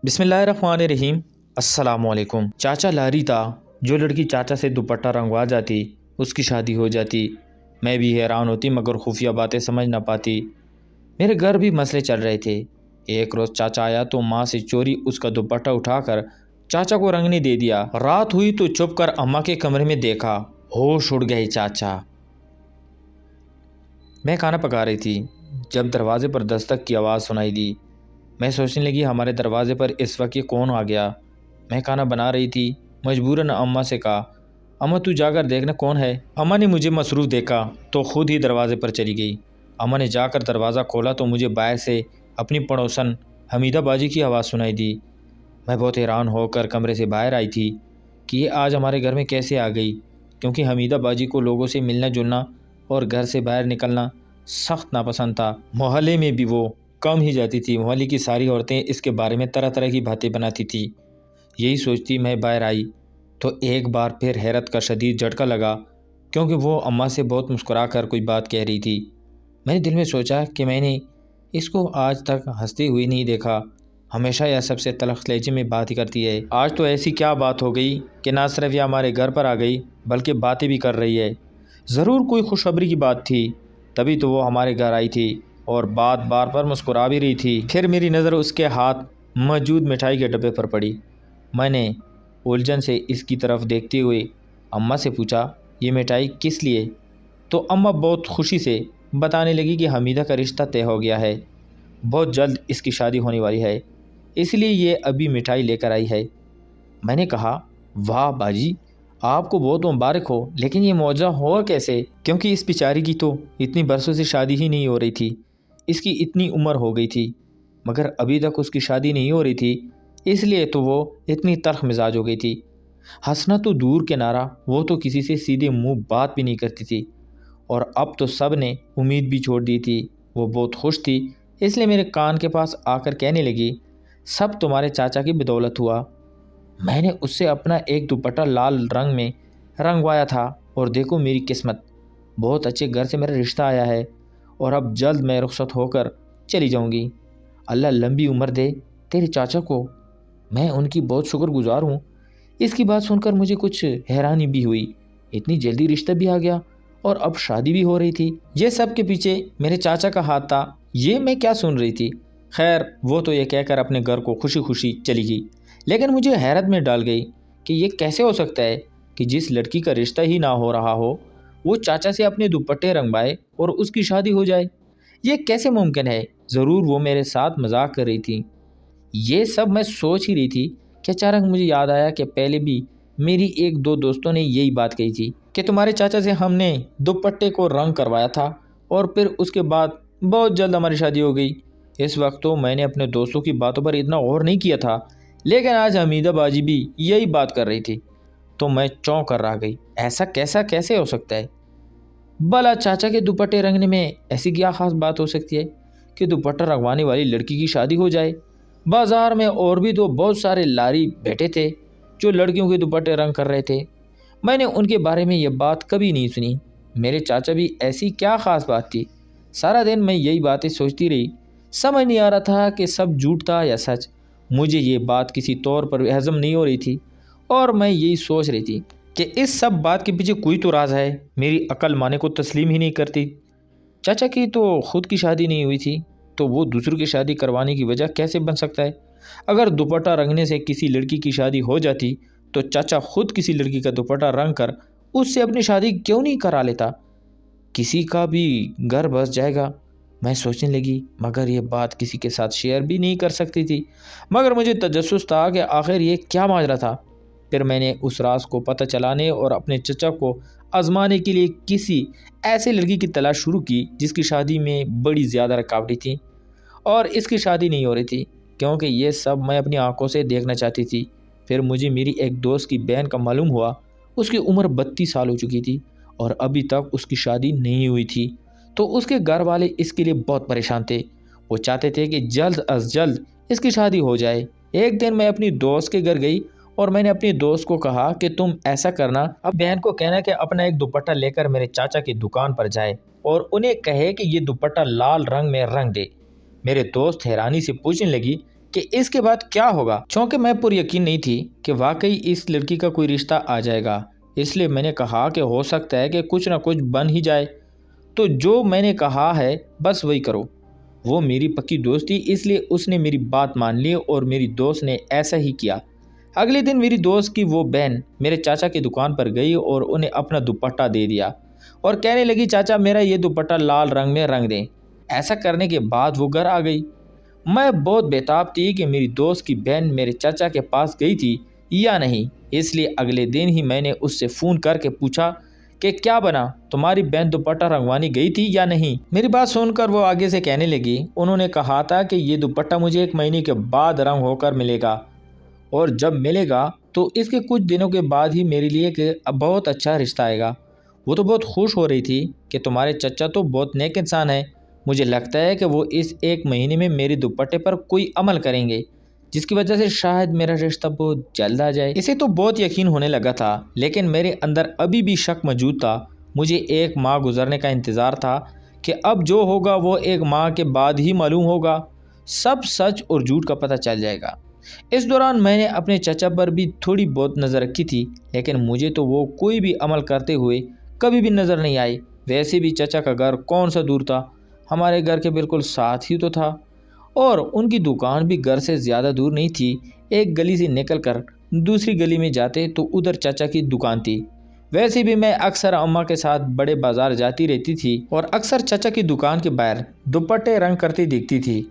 بسم اللہ الرحمن الرحیم۔ السلام علیکم۔ چاچا لاری تھا، جو لڑکی چاچا سے دوپٹہ رنگوا جاتی اس کی شادی ہو جاتی۔ میں بھی حیران ہوتی مگر خفیہ باتیں سمجھ نہ پاتی۔ میرے گھر بھی مسئلے چل رہے تھے۔ ایک روز چاچا آیا تو ماں سے چوری اس کا دوپٹہ اٹھا کر چاچا کو رنگنے دے دیا۔ رات ہوئی تو چھپ کر اماں کے کمرے میں دیکھا، ہوش اڑ گئے چاچا۔ میں کھانا پکا رہی تھی جب دروازے پر دستک کی آواز سنائی دی۔ میں سوچنے لگی ہمارے دروازے پر اس وقت یہ کون آ گیا۔ میں کھانا بنا رہی تھی، مجبوراً اماں سے کہا، اماں تو جا کر دیکھنا کون ہے۔ اماں نے مجھے مصروف دیکھا تو خود ہی دروازے پر چلی گئی۔ اماں نے جا کر دروازہ کھولا تو مجھے باہر سے اپنی پڑوسن حمیدہ باجی کی آواز سنائی دی۔ میں بہت حیران ہو کر کمرے سے باہر آئی تھی کہ یہ آج ہمارے گھر میں کیسے آ گئی، کیونکہ حمیدہ باجی کو لوگوں سے ملنا جلنا اور گھر سے باہر نکلنا سخت ناپسند تھا۔ محلے میں بھی وہ کم ہی جاتی تھی۔ محلے کی ساری عورتیں اس کے بارے میں طرح طرح کی باتیں بناتی تھی۔ یہی سوچتی میں باہر آئی تو ایک بار پھر حیرت کا شدید جھٹکا لگا، کیونکہ وہ اماں سے بہت مسکرا کر کوئی بات کہہ رہی تھی۔ میں نے دل میں سوچا کہ میں نے اس کو آج تک ہنستے ہوئے نہیں دیکھا، ہمیشہ یہ سب سے تلخ لہجے میں بات ہی کرتی ہے۔ آج تو ایسی کیا بات ہو گئی کہ نہ صرف یہ ہمارے گھر پر آ گئی بلکہ باتیں بھی کر رہی ہے۔ ضرور کوئی خوشخبری کی بات تھی، تبھی تو وہ ہمارے گھر آئی تھی اور بات بار پر مسکرا بھی رہی تھی۔ پھر میری نظر اس کے ہاتھ موجود مٹھائی کے ڈبے پر پڑی۔ میں نے الجھن سے اس کی طرف دیکھتے ہوئے اماں سے پوچھا، یہ مٹھائی کس لیے؟ تو اماں بہت خوشی سے بتانے لگی کہ حمیدہ کا رشتہ طے ہو گیا ہے، بہت جلد اس کی شادی ہونے والی ہے، اس لیے یہ ابھی مٹھائی لے کر آئی ہے۔ میں نے کہا، واہ باجی، آپ کو بہت مبارک ہو، لیکن یہ معجزہ ہوا کیسے؟ کیونکہ اس بیچاری کی تو اتنی برسوں سے شادی ہی نہیں ہو رہی تھی، اس کی اتنی عمر ہو گئی تھی مگر ابھی تک اس کی شادی نہیں ہو رہی تھی، اس لیے تو وہ اتنی تلخ مزاج ہو گئی تھی۔ ہنسنا تو دور کنارہ، وہ تو کسی سے سیدھے منہ بات بھی نہیں کرتی تھی، اور اب تو سب نے امید بھی چھوڑ دی تھی۔ وہ بہت خوش تھی، اس لیے میرے کان کے پاس آ کر کہنے لگی، سب تمہارے چاچا کی بدولت ہوا۔ میں نے اس سے اپنا ایک دوپٹہ لال رنگ میں رنگوایا تھا اور دیکھو میری قسمت، بہت اچھے گھر سے میرا رشتہ آیا ہے اور اب جلد میں رخصت ہو کر چلی جاؤں گی۔ اللہ لمبی عمر دے تیرے چاچا کو، میں ان کی بہت شکر گزار ہوں۔ اس کی بات سن کر مجھے کچھ حیرانی بھی ہوئی، اتنی جلدی رشتہ بھی آ گیا اور اب شادی بھی ہو رہی تھی۔ یہ سب کے پیچھے میرے چاچا کا ہاتھ تھا، یہ میں کیا سن رہی تھی؟ خیر، وہ تو یہ کہہ کر اپنے گھر کو خوشی خوشی چلی گئی، لیکن مجھے حیرت میں ڈال گئی کہ یہ کیسے ہو سکتا ہے کہ جس لڑکی کا رشتہ ہی نہ ہو رہا ہو وہ چاچا سے اپنے دوپٹے رنگوائے اور اس کی شادی ہو جائے؟ یہ کیسے ممکن ہے؟ ضرور وہ میرے ساتھ مذاق کر رہی تھی۔ یہ سب میں سوچ ہی رہی تھی کہ اچانک مجھے یاد آیا کہ پہلے بھی میری ایک دو دوستوں نے یہی بات کہی تھی کہ تمہارے چاچا سے ہم نے دوپٹے کو رنگ کروایا تھا اور پھر اس کے بعد بہت جلد ہماری شادی ہو گئی۔ اس وقت تو میں نے اپنے دوستوں کی باتوں پر اتنا غور نہیں کیا تھا، لیکن آج حمیدہ باجی بھی یہی بات کر رہی تھی تو میں چونک کر رہ گئی۔ ایسا کیسے ہو سکتا ہے؟ بھلا چاچا کے دوپٹے رنگنے میں ایسی کیا خاص بات ہو سکتی ہے کہ دوپٹہ رنگوانے والی لڑکی کی شادی ہو جائے؟ بازار میں اور بھی تو بہت سارے لاری بیٹھے تھے جو لڑکیوں کے دوپٹے رنگ کر رہے تھے، میں نے ان کے بارے میں یہ بات کبھی نہیں سنی۔ میرے چاچا بھی ایسی کیا خاص بات تھی؟ سارا دن میں یہی باتیں سوچتی رہی، سمجھ نہیں آ رہا تھا کہ سب جھوٹ تھا یا سچ۔ مجھے یہ بات کسی طور پر ہضم نہیں ہو رہی تھی اور میں یہی سوچ رہی تھی کہ اس سب بات کے پیچھے کوئی تو راز ہے، میری عقل مانے کو تسلیم ہی نہیں کرتی۔ چاچا کی تو خود کی شادی نہیں ہوئی تھی تو وہ دوسروں کی شادی کروانے کی وجہ کیسے بن سکتا ہے؟ اگر دوپٹہ رنگنے سے کسی لڑکی کی شادی ہو جاتی تو چاچا خود کسی لڑکی کا دوپٹہ رنگ کر اس سے اپنی شادی کیوں نہیں کرا لیتا؟ کسی کا بھی گھر بس جائے گا، میں سوچنے لگی، مگر یہ بات کسی کے ساتھ شیئر بھی نہیں کر سکتی تھی۔ مگر مجھے تجسس تھا کہ آخر یہ کیا ماجرا تھا۔ پھر میں نے اس راز کو پتہ چلانے اور اپنے چچا کو آزمانے کے لیے کسی ایسے لڑکی کی تلاش شروع کی جس کی شادی میں بڑی زیادہ رکاوٹیں تھیں اور اس کی شادی نہیں ہو رہی تھی، کیونکہ یہ سب میں اپنی آنکھوں سے دیکھنا چاہتی تھی۔ پھر مجھے میری ایک دوست کی بہن کا معلوم ہوا، اس کی عمر 32 سال ہو چکی تھی اور ابھی تک اس کی شادی نہیں ہوئی تھی، تو اس کے گھر والے اس کے لیے بہت پریشان تھے۔ وہ چاہتے تھے کہ جلد از جلد اس کی شادی ہو جائے۔ ایک دن میں اپنی دوست کے گھر گئی اور میں نے اپنی دوست کو کہا کہ تم ایسا کرنا، اب بہن کو کہنا کہ اپنا ایک دوپٹہ لے کر میرے چاچا کی دکان پر جائے اور انہیں کہے کہ یہ دوپٹہ لال رنگ میں رنگ دے۔ میرے دوست حیرانی سے پوچھنے لگی کہ اس کے بعد کیا ہوگا، چونکہ میں پر یقین نہیں تھی کہ واقعی اس لڑکی کا کوئی رشتہ آ جائے گا۔ اس لیے میں نے کہا کہ ہو سکتا ہے کہ کچھ نہ کچھ بن ہی جائے، تو جو میں نے کہا ہے بس وہی کرو۔ وہ میری پکی دوست تھی، اس لیے اس نے میری بات مان لی اور میری دوست نے ایسا ہی کیا۔ اگلے دن میری دوست کی وہ بہن میرے چاچا کی دکان پر گئی اور انہیں اپنا دوپٹہ دے دیا اور کہنے لگی چاچا میرا یہ دوپٹہ لال رنگ میں رنگ دیں۔ ایسا کرنے کے بعد وہ گھر آ گئی۔ میں بہت بےتاب تھی کہ میری دوست کی بہن میرے چاچا کے پاس گئی تھی یا نہیں، اس لیے اگلے دن ہی میں نے اس سے فون کر کے پوچھا کہ کیا بنا، تمہاری بہن دوپٹہ رنگوانی گئی تھی یا نہیں۔ میری بات سن کر وہ آگے سے کہنے لگی انہوں نے کہا تھا کہ یہ دوپٹہ مجھے 1 مہینے کے بعد رنگ ہو کر ملے گا، اور جب ملے گا تو اس کے کچھ دنوں کے بعد ہی میرے لیے کہ بہت اچھا رشتہ آئے گا۔ وہ تو بہت خوش ہو رہی تھی کہ تمہارے چچا تو بہت نیک انسان ہے، مجھے لگتا ہے کہ وہ اس 1 مہینے میں میرے دوپٹے پر کوئی عمل کریں گے جس کی وجہ سے شاید میرا رشتہ بہت جلد آ جائے۔ اسے تو بہت یقین ہونے لگا تھا، لیکن میرے اندر ابھی بھی شک موجود تھا۔ مجھے 1 ماہ گزرنے کا انتظار تھا کہ اب جو ہوگا وہ 1 ماہ کے بعد ہی معلوم ہوگا، سب سچ اور جھوٹ کا پتہ چل جائے گا۔ اس دوران میں نے اپنے چچا پر بھی تھوڑی بہت نظر رکھی تھی، لیکن مجھے تو وہ کوئی بھی عمل کرتے ہوئے کبھی بھی نظر نہیں آئی۔ ویسے بھی چچا کا گھر کون سا دور تھا، ہمارے گھر کے بالکل ساتھ ہی تو تھا، اور ان کی دکان بھی گھر سے زیادہ دور نہیں تھی۔ ایک گلی سے نکل کر دوسری گلی میں جاتے تو ادھر چچا کی دکان تھی۔ ویسے بھی میں اکثر اماں کے ساتھ بڑے بازار جاتی رہتی تھی اور اکثر چچا کی دکان کے باہر دوپٹے رنگ کرتی دیکھتی تھی،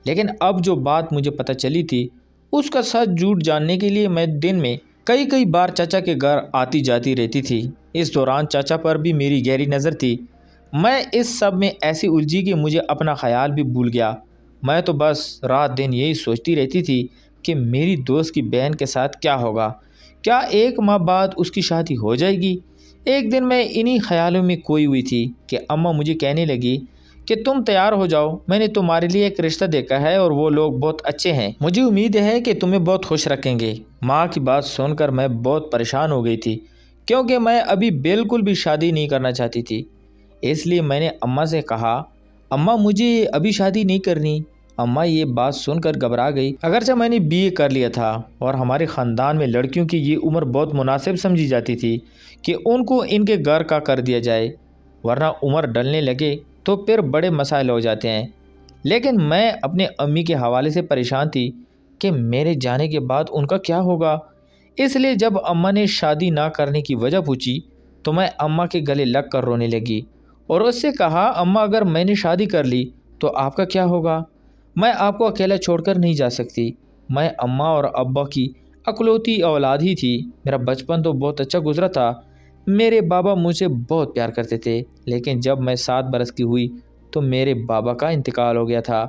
لیکن اب جو بات مجھے پتہ چلی تھی اس کا سچ جھوٹ جاننے کے لیے میں دن میں کئی بار چچا کے گھر آتی جاتی رہتی تھی۔ اس دوران چچا پر بھی میری گہری نظر تھی۔ میں اس سب میں ایسی الجھی کہ مجھے اپنا خیال بھی بھول گیا۔ میں تو بس رات دن یہی سوچتی رہتی تھی کہ میری دوست کی بہن کے ساتھ کیا ہوگا، کیا 1 ماہ بعد اس کی شادی ہو جائے گی۔ ایک دن میں انہی خیالوں میں کھوئی ہوئی تھی کہ اماں مجھے کہنے لگی کہ تم تیار ہو جاؤ، میں نے تمہارے لیے ایک رشتہ دیکھا ہے اور وہ لوگ بہت اچھے ہیں، مجھے امید ہے کہ تمہیں بہت خوش رکھیں گے۔ ماں کی بات سن کر میں بہت پریشان ہو گئی تھی، کیونکہ میں ابھی بالکل بھی شادی نہیں کرنا چاہتی تھی۔ اس لیے میں نے اماں سے کہا اماں مجھے ابھی شادی نہیں کرنی۔ اماں یہ بات سن کر گھبرا گئی۔ اگرچہ میں نے BA کر لیا تھا اور ہمارے خاندان میں لڑکیوں کی یہ عمر بہت مناسب سمجھی جاتی تھی کہ ان کو ان کے گھر کا کر دیا جائے، ورنہ عمر ڈلنے لگے تو پھر بڑے مسائل ہو جاتے ہیں، لیکن میں اپنے امی کے حوالے سے پریشان تھی کہ میرے جانے کے بعد ان کا کیا ہوگا۔ اس لیے جب اماں نے شادی نہ کرنے کی وجہ پوچھی تو میں اماں کے گلے لگ کر رونے لگی اور اس سے کہا اماں اگر میں نے شادی کر لی تو آپ کا کیا ہوگا، میں آپ کو اکیلا چھوڑ کر نہیں جا سکتی۔ میں اماں اور ابا کی اکلوتی اولاد ہی تھی، میرا بچپن تو بہت اچھا گزرا تھا، میرے بابا مجھے بہت پیار کرتے تھے، لیکن جب میں 7 برس کی ہوئی تو میرے بابا کا انتقال ہو گیا تھا۔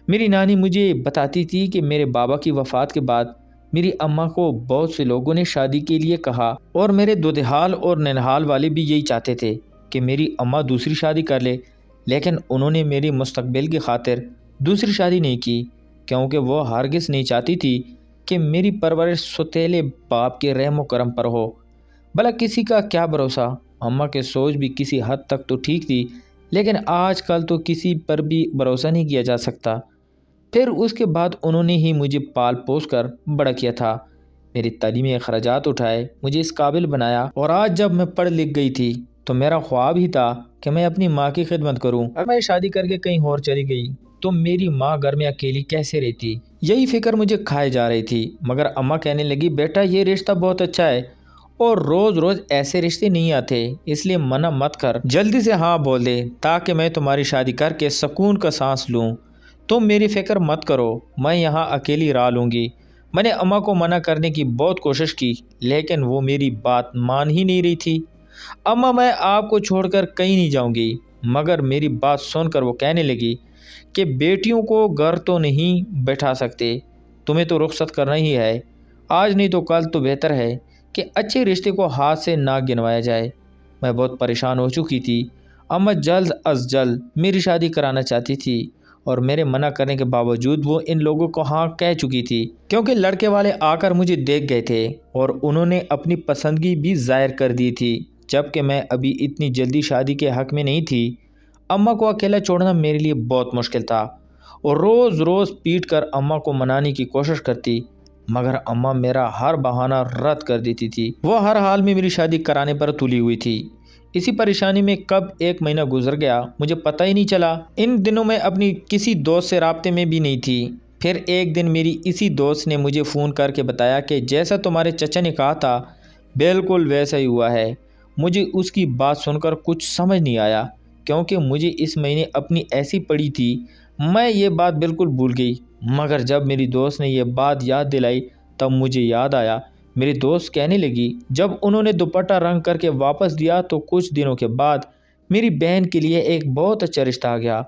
میری نانی مجھے بتاتی تھی کہ میرے بابا کی وفات کے بعد میری اماں کو بہت سے لوگوں نے شادی کے لیے کہا اور میرے دودھال اور ننہال والے بھی یہی چاہتے تھے کہ میری اماں دوسری شادی کر لے، لیکن انہوں نے میری مستقبل کی خاطر دوسری شادی نہیں کی، کیونکہ وہ ہرگز نہیں چاہتی تھی کہ میری پرورش سوتیلے باپ کے رحم و کرم پر ہو۔ بھلا کسی کا کیا بھروسہ، اماں کی سوچ بھی کسی حد تک تو ٹھیک تھی، لیکن آج کل تو کسی پر بھی بھروسہ نہیں کیا جا سکتا۔ پھر اس کے بعد انہوں نے ہی مجھے پال پوس کر بڑا کیا تھا، میری تعلیمی اخراجات اٹھائے، مجھے اس قابل بنایا، اور آج جب میں پڑھ لکھ گئی تھی تو میرا خواب ہی تھا کہ میں اپنی ماں کی خدمت کروں۔ اگر میں شادی کر کے کہیں اور چلی گئی تو میری ماں گھر میں اکیلی کیسے رہتی، یہی فکر مجھے کھائے جا رہی تھی۔ مگر اماں کہنے لگی بیٹا یہ رشتہ بہت اچھا ہے اور روز روز ایسے رشتے نہیں آتے، اس لیے منع مت کر، جلدی سے ہاں بول دے تاکہ میں تمہاری شادی کر کے سکون کا سانس لوں۔ تم میری فکر مت کرو، میں یہاں اکیلی رہ لوں گی۔ میں نے اماں کو منع کرنے کی بہت کوشش کی، لیکن وہ میری بات مان ہی نہیں رہی تھی۔ اماں میں آپ کو چھوڑ کر کہیں نہیں جاؤں گی۔ مگر میری بات سن کر وہ کہنے لگی کہ بیٹیوں کو گھر تو نہیں بیٹھا سکتے، تمہیں تو رخصت کرنا ہی ہے، آج نہیں تو کل تو بہتر ہے کہ اچھے رشتے کو ہاتھ سے نہ گنوایا جائے۔ میں بہت پریشان ہو چکی تھی۔ اماں جلد از جلد میری شادی کرانا چاہتی تھی اور میرے منع کرنے کے باوجود وہ ان لوگوں کو ہاں کہہ چکی تھی، کیونکہ لڑکے والے آ کر مجھے دیکھ گئے تھے اور انہوں نے اپنی پسندگی بھی ظاہر کر دی تھی، جبکہ میں ابھی اتنی جلدی شادی کے حق میں نہیں تھی۔ اماں کو اکیلا چھوڑنا میرے لیے بہت مشکل تھا اور روز روز پیٹ کر اماں کو منانے کی کوشش کرتی، مگر اماں میرا ہر بہانہ رد کر دیتی تھی۔ وہ ہر حال میں میری شادی کرانے پر تلی ہوئی تھی۔ اسی پریشانی میں کب 1 مہینہ گزر گیا مجھے پتہ ہی نہیں چلا۔ ان دنوں میں اپنی کسی دوست سے رابطے میں بھی نہیں تھی۔ پھر ایک دن میری اسی دوست نے مجھے فون کر کے بتایا کہ جیسا تمہارے چچا نے کہا تھا بالکل ویسا ہی ہوا ہے۔ مجھے اس کی بات سن کر کچھ سمجھ نہیں آیا، کیونکہ مجھے اس مہینے اپنی ایسی پڑی تھی، میں یہ بات بالکل بھول گئی۔ مگر جب میری دوست نے یہ بات یاد دلائی تب مجھے یاد آیا۔ میری دوست کہنے لگی جب انہوں نے دوپٹہ رنگ کر کے واپس دیا تو کچھ دنوں کے بعد میری بہن کے لیے ایک بہت اچھا رشتہ آ گیا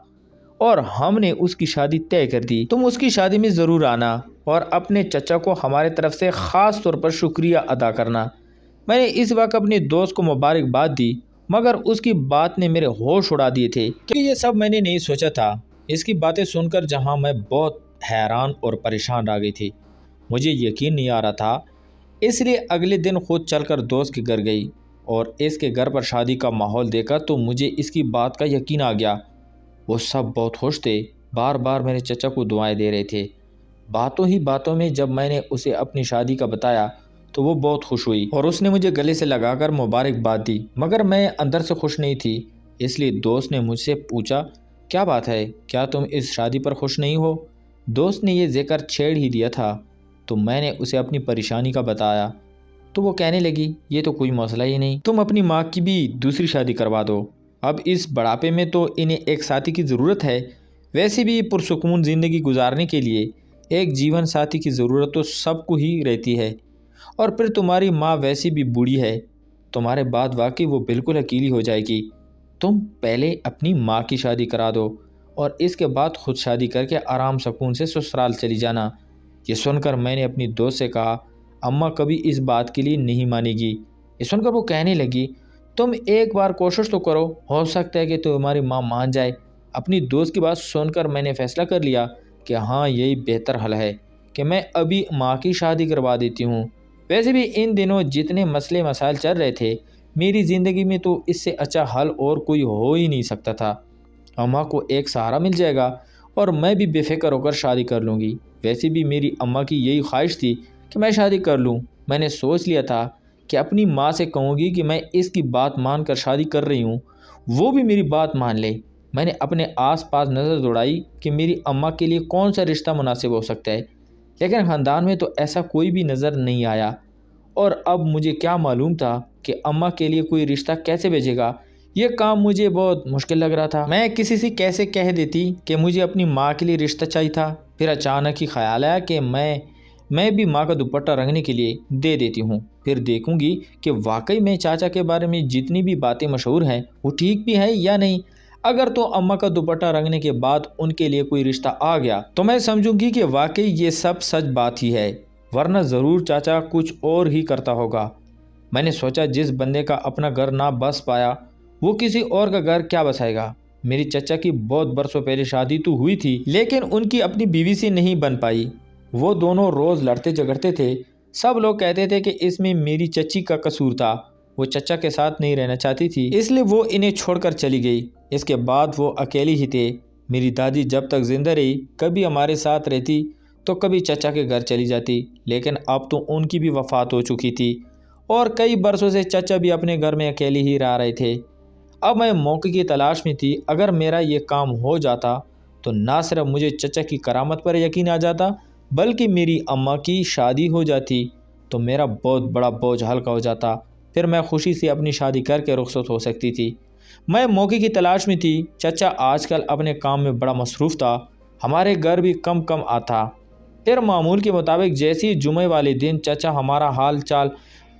اور ہم نے اس کی شادی طے کر دی۔ تم اس کی شادی میں ضرور آنا اور اپنے چچا کو ہمارے طرف سے خاص طور پر شکریہ ادا کرنا۔ میں نے اس وقت اپنے دوست کو مبارکباد دی، مگر اس کی بات نے میرے ہوش اڑا دیے تھے، کیونکہ یہ سب میں نے نہیں سوچا تھا۔ اس کی باتیں سن کر جہاں میں بہت حیران اور پریشان رہ گئی تھی، مجھے یقین نہیں آ رہا تھا، اس لیے اگلے دن خود چل کر دوست کے گھر گئی اور اس کے گھر پر شادی کا ماحول دیکھا تو مجھے اس کی بات کا یقین آ گیا۔ وہ سب بہت خوش تھے، بار بار میرے چچا کو دعائیں دے رہے تھے۔ باتوں ہی باتوں میں جب میں نے اسے اپنی شادی کا بتایا تو وہ بہت خوش ہوئی اور اس نے مجھے گلے سے لگا کر مبارکباد دی، مگر میں اندر سے خوش نہیں تھی۔ اس لیے دوست نے مجھ سے پوچھا کیا بات ہے، کیا تم اس شادی پر خوش نہیں ہو؟ دوست نے یہ ذکر چھیڑ ہی دیا تھا تو میں نے اسے اپنی پریشانی کا بتایا تو وہ کہنے لگی یہ تو کوئی مسئلہ ہی نہیں، تم اپنی ماں کی بھی دوسری شادی کروا دو، اب اس بڑھاپے میں تو انہیں ایک ساتھی کی ضرورت ہے، ویسے بھی پرسکون زندگی گزارنے کے لیے ایک جیون ساتھی کی ضرورت تو سب کو ہی رہتی ہے، اور پھر تمہاری ماں ویسی بھی بوڑھی ہے، تمہارے بعد واقعی وہ بالکل اکیلی ہو جائے گی، تم پہلے اپنی ماں کی شادی کرا دو اور اس کے بعد خود شادی کر کے آرام سکون سے سسرال چلی جانا۔ یہ سن کر میں نے اپنی دوست سے کہا اماں کبھی اس بات کے لیے نہیں مانے گی۔ یہ سن کر وہ کہنے لگی تم ایک بار کوشش تو کرو، ہو سکتا ہے کہ تمہاری ماں مان جائے۔ اپنی دوست کی بات سن کر میں نے فیصلہ کر لیا کہ ہاں یہی بہتر حل ہے کہ میں ابھی ماں کی شادی کروا دیتی ہوں۔ ویسے بھی ان دنوں جتنے مسئلے مسائل چل رہے تھے میری زندگی میں تو اس سے اچھا حل اور کوئی ہو ہی نہیں سکتا تھا۔ اماں کو ایک سہارا مل جائے گا اور میں بھی بے فکر ہو کر شادی کر لوں گی۔ ویسے بھی میری اماں کی یہی خواہش تھی کہ میں شادی کر لوں۔ میں نے سوچ لیا تھا کہ اپنی ماں سے کہوں گی کہ میں اس کی بات مان کر شادی کر رہی ہوں، وہ بھی میری بات مان لے۔ میں نے اپنے آس پاس نظر دوڑائی کہ میری اماں کے لیے کون سا رشتہ مناسب ہو سکتا ہے، لیکن خاندان میں تو ایسا کوئی بھی نظر نہیں آیا، اور اب مجھے کیا معلوم تھا کہ اماں کے لیے کوئی رشتہ کیسے بھیجے گا۔ یہ کام مجھے بہت مشکل لگ رہا تھا۔ میں کسی سے کیسے کہہ دیتی کہ مجھے اپنی ماں کے لیے رشتہ چاہیے تھا۔ پھر اچانک ہی خیال آیا کہ میں بھی ماں کا دوپٹہ رنگنے کے لیے دے دیتی ہوں، پھر دیکھوں گی کہ واقعی میں چاچا کے بارے میں جتنی بھی باتیں مشہور ہیں وہ ٹھیک بھی ہیں یا نہیں۔ اگر تو اماں کا دوپٹہ رنگنے کے بعد ان کے لیے کوئی رشتہ آ گیا تو میں سمجھوں گی کہ واقعی یہ سب سچ بات ہی ہے، ورنہ ضرور چاچا کچھ اور ہی کرتا ہوگا۔ میں نے سوچا جس بندے کا اپنا گھر نہ بس پایا وہ کسی اور کا گھر کیا بسائے گا۔ میری چچا کی بہت برسوں پہلے شادی تو ہوئی تھی لیکن ان کی اپنی بیوی سے نہیں بن پائی، وہ دونوں روز لڑتے جھگڑتے تھے۔ سب لوگ کہتے تھے کہ اس میں میری چچی کا قصور تھا، وہ چچا کے ساتھ نہیں رہنا چاہتی تھی اس لیے وہ انہیں چھوڑ کر چلی گئی۔ اس کے بعد وہ اکیلی ہی تھے۔ میری دادی جب تک زندہ رہی کبھی ہمارے ساتھ رہتی تو کبھی چچا کے گھر چلی جاتی، لیکن اب تو ان کی بھی وفات ہو چکی تھی اور کئی برسوں سے چچا بھی اپنے گھر میں اکیلی ہی رہ رہے تھے۔ اب میں موقع کی تلاش میں تھی، اگر میرا یہ کام ہو جاتا تو نہ صرف مجھے چچا کی کرامت پر یقین آ جاتا بلکہ میری اماں کی شادی ہو جاتی تو میرا بہت بڑا بوجھ ہلکا ہو جاتا، پھر میں خوشی سے اپنی شادی کر کے رخصت ہو سکتی تھی۔ میں موقع کی تلاش میں تھی۔ چچا آج کل اپنے کام میں بڑا مصروف تھا، ہمارے گھر بھی کم آتا۔ پھر معمول کے مطابق جیسے ہی جمعے والے دن چچا ہمارا حال چال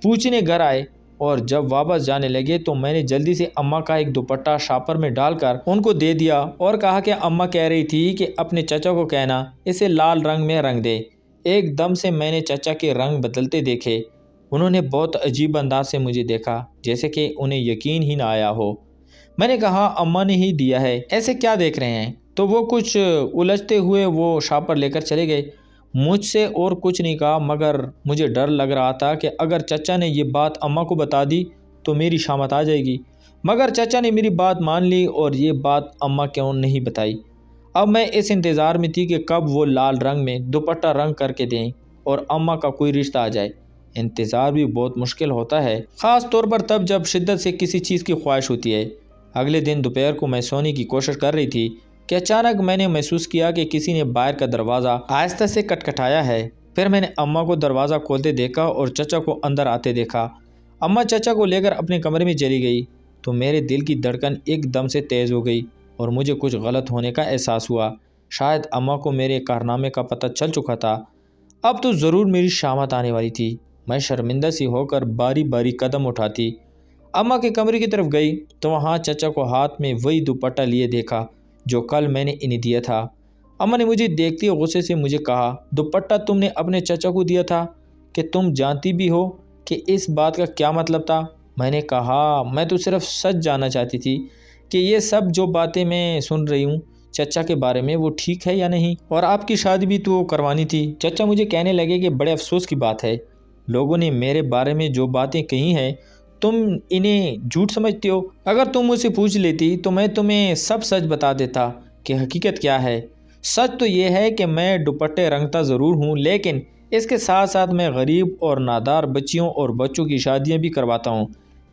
پوچھنے گھر آئے اور جب واپس جانے لگے تو میں نے جلدی سے اماں کا ایک دوپٹہ شاپر میں ڈال کر ان کو دے دیا اور کہا کہ اماں کہہ رہی تھی کہ اپنے چچا کو کہنا اسے لال رنگ میں رنگ دے۔ ایک دم سے میں نے چچا کے رنگ بدلتے دیکھے، انہوں نے بہت عجیب انداز سے مجھے دیکھا جیسے کہ انہیں یقین ہی نہ آیا ہو۔ میں نے کہا اماں نے ہی دیا ہے، ایسے کیا دیکھ رہے ہیں؟ تو وہ کچھ الجھتے ہوئے وہ شاپر لے کر چلے گئے۔ مجھ سے اور کچھ نہیں کہا، مگر مجھے ڈر لگ رہا تھا کہ اگر چچا نے یہ بات اماں کو بتا دی تو میری شامت آ جائے گی، مگر چچا نے میری بات مان لی اور یہ بات اماں کیوں نہیں بتائی۔ اب میں اس انتظار میں تھی کہ کب وہ لال رنگ میں دوپٹہ رنگ کر کے دیں اور اماں کا کوئی رشتہ آ جائے۔ انتظار بھی بہت مشکل ہوتا ہے، خاص طور پر تب جب شدت سے کسی چیز کی خواہش ہوتی ہے۔ اگلے دن دوپہر کو میں سونے کی کوشش کر رہی تھی کہ اچانک میں نے محسوس کیا کہ کسی نے باہر کا دروازہ آہستہ سے کھٹکھٹایا ہے۔ پھر میں نے اماں کو دروازہ کھولتے دیکھا اور چچا کو اندر آتے دیکھا۔ اماں چچا کو لے کر اپنے کمرے میں چلی گئی تو میرے دل کی دھڑکن ایک دم سے تیز ہو گئی اور مجھے کچھ غلط ہونے کا احساس ہوا۔ شاید اماں کو میرے کارنامے کا پتہ چل چکا تھا۔ اب تو ضرور میری شامت آنے والی تھی۔ میں شرمندہ سی ہو کر باری باری قدم اٹھاتی اماں کے کمرے کی طرف گئی تو وہاں چچا کو ہاتھ میں وہی دوپٹہ لیے دیکھا جو کل میں نے انہیں دیا تھا۔ اماں نے مجھے دیکھتے غصے سے مجھے کہا، دوپٹہ تم نے اپنے چچا کو دیا تھا کہ تم جانتی بھی ہو کہ اس بات کا کیا مطلب تھا؟ میں نے کہا، میں تو صرف سچ جاننا چاہتی تھی کہ یہ سب جو باتیں میں سن رہی ہوں چچا کے بارے میں وہ ٹھیک ہے یا نہیں، اور آپ کی شادی بھی تو کروانی تھی۔ چچا مجھے کہنے لگے کہ بڑے افسوس کی بات ہے، لوگوں نے میرے بارے میں جو باتیں کہی ہیں تم انہیں جھوٹ سمجھتے ہو۔ اگر تم مجھ سے پوچھ لیتی تو میں تمہیں سب سچ بتا دیتا کہ حقیقت کیا ہے۔ سچ تو یہ ہے کہ میں دوپٹے رنگتا ضرور ہوں، لیکن اس کے ساتھ ساتھ میں غریب اور نادار بچیوں اور بچوں کی شادیاں بھی کرواتا ہوں۔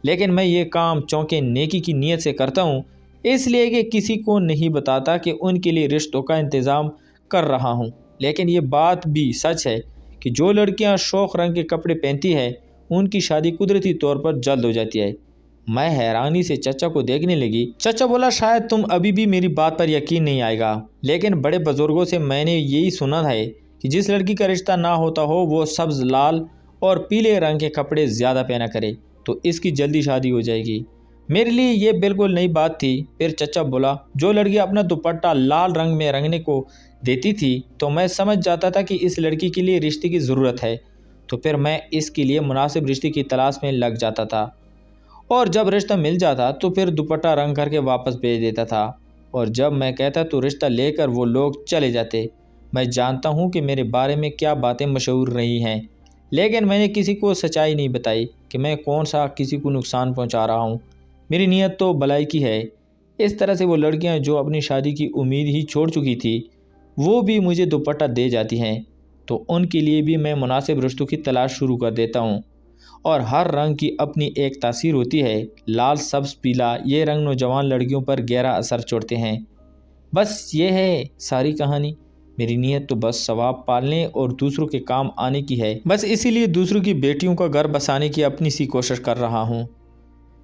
لیکن میں یہ کام چونکہ نیکی کی نیت سے کرتا ہوں، اس لیے کہ کسی کو نہیں بتاتا کہ ان کے لیے رشتوں کا انتظام کر رہا ہوں۔ لیکن یہ بات بھی سچ ہے کہ جو لڑکیاں شوخ رنگ کے کپڑے پہنتی ہیں ان کی شادی قدرتی طور پر جلد ہو جاتی ہے۔ میں حیرانی سے چچا کو دیکھنے لگی۔ چچا بولا، شاید تم ابھی بھی میری بات پر یقین نہیں آئے گا، لیکن بڑے بزرگوں سے میں نے یہی سنا ہے کہ جس لڑکی کا رشتہ نہ ہوتا ہو وہ سبز، لال اور پیلے رنگ کے کپڑے زیادہ پہنا کرے تو اس کی جلدی شادی ہو جائے گی۔ میرے لیے یہ بالکل نئی بات تھی۔ پھر چچا بولا، جو لڑکی اپنا دوپٹہ لال رنگ میں رنگنے کو دیتی تھی تو میں سمجھ جاتا تھا کہ اس لڑکی کے لیے رشتے کی ضرورت ہے، تو پھر میں اس کے لیے مناسب رشتے کی تلاش میں لگ جاتا تھا، اور جب رشتہ مل جاتا تو پھر دوپٹہ رنگ کر کے واپس بھیج دیتا تھا، اور جب میں کہتا تو رشتہ لے کر وہ لوگ چلے جاتے۔ میں جانتا ہوں کہ میرے بارے میں کیا باتیں مشہور رہی ہیں، لیکن میں نے کسی کو سچائی نہیں بتائی کہ میں کون سا کسی کو نقصان پہنچا رہا ہوں۔ میری نیت تو بھلائی کی ہے۔ اس طرح سے وہ لڑکیاں جو اپنی شادی کی امید ہی چھوڑ چکی تھی وہ بھی مجھے دوپٹہ دے جاتی ہیں، تو ان کے لیے بھی میں مناسب رشتوں کی تلاش شروع کر دیتا ہوں، اور ہر رنگ کی اپنی ایک تاثیر ہوتی ہے۔ لال، سبز، پیلا، یہ رنگ نوجوان لڑکیوں پر گہرا اثر چھوڑتے ہیں۔ بس یہ ہے ساری کہانی۔ میری نیت تو بس ثواب پالنے اور دوسروں کے کام آنے کی ہے، بس اسی لیے دوسروں کی بیٹیوں کا گھر بسانے کی اپنی سی کوشش کر رہا ہوں۔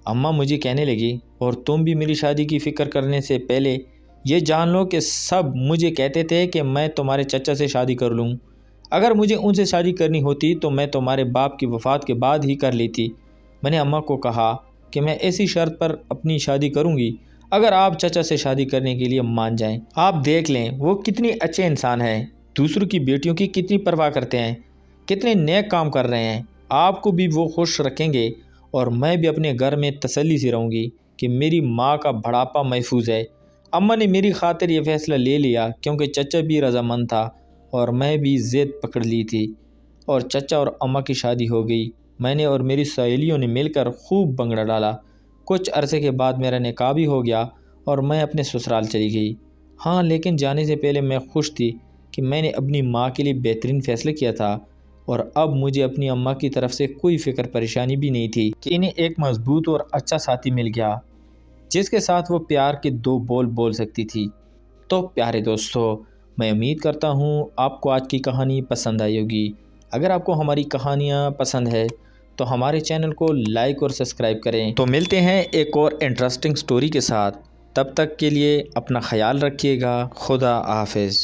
اماں مجھے کہنے لگی، اور تم بھی میری شادی کی فکر کرنے سے پہلے یہ جان لو کہ سب مجھے کہتے تھے کہ میں تمہارے چچا سے شادی کر لوں۔ اگر مجھے ان سے شادی کرنی ہوتی تو میں تمہارے باپ کی وفات کے بعد ہی کر لیتی۔ میں نے اماں کو کہا کہ میں ایسی شرط پر اپنی شادی کروں گی اگر آپ چچا سے شادی کرنے کے لیے مان جائیں۔ آپ دیکھ لیں وہ کتنی اچھے انسان ہیں، دوسروں کی بیٹیوں کی کتنی پرواہ کرتے ہیں، کتنے نیک کام کر رہے ہیں۔ آپ کو بھی وہ خوش رکھیں گے اور میں بھی اپنے گھر میں تسلی سے رہوں گی کہ میری ماں کا بڑھاپا محفوظ ہے۔ اماں نے میری خاطر یہ فیصلہ لے لیا کیونکہ چچا بھی رضامند تھا اور میں بھی ضد پکڑ لی تھی، اور چچا اور اماں کی شادی ہو گئی۔ میں نے اور میری سہیلیوں نے مل کر خوب بھنگڑا ڈالا۔ کچھ عرصے کے بعد میرا نکاح بھی ہو گیا اور میں اپنے سسرال چلی گئی۔ ہاں، لیکن جانے سے پہلے میں خوش تھی کہ میں نے اپنی ماں کے لیے بہترین فیصلہ کیا تھا، اور اب مجھے اپنی اماں کی طرف سے کوئی فکر پریشانی بھی نہیں تھی کہ انہیں ایک مضبوط اور اچھا ساتھی مل گیا جس کے ساتھ وہ پیار کے دو بول بول سکتی تھی۔ تو پیارے دوستو، میں امید کرتا ہوں آپ کو آج کی کہانی پسند آئی ہوگی۔ اگر آپ کو ہماری کہانیاں پسند ہے تو ہمارے چینل کو لائک اور سبسکرائب کریں۔ تو ملتے ہیں ایک اور انٹرسٹنگ سٹوری کے ساتھ، تب تک کے لیے اپنا خیال رکھیے گا۔ خدا حافظ۔